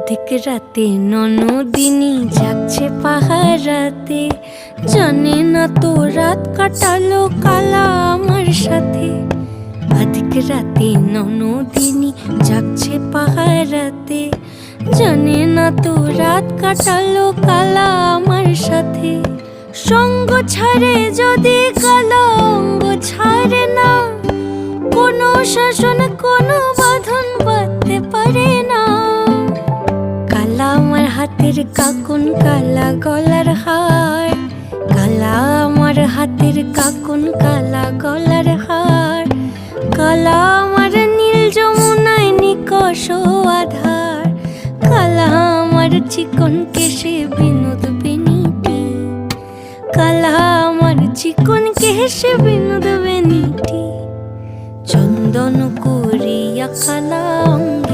অর্ধেক রাতে ননদিনী জাগছে পাহারাতে, জানে না তো রাত কাটালো কালা আমার সাথে। অর্ধেক রাতে ননদিনী জাগছে পাহারাতে, জানে না তো রাত কাটালো কালা আমার সাথে। সঙ্গ ছাড়ে যদি কালা অঙ্গ ছাড়ে না, কোনো শাসন কোনো বাঁধন বাঁধতে পারে না। কালা আমার হাতের কাকুন কালা গলার হার, কালা আমার হাতের কাকুন কালা গলার হার। কালা আমার নীল যমুনায় নিকষ আধার, কালা আমার চিকন কেশে বিনোদ বেনিটি, কালা আমার চিকন কেশে বিনোদ বেনিটি। চন্দন করিয়া কালা অঙ্গে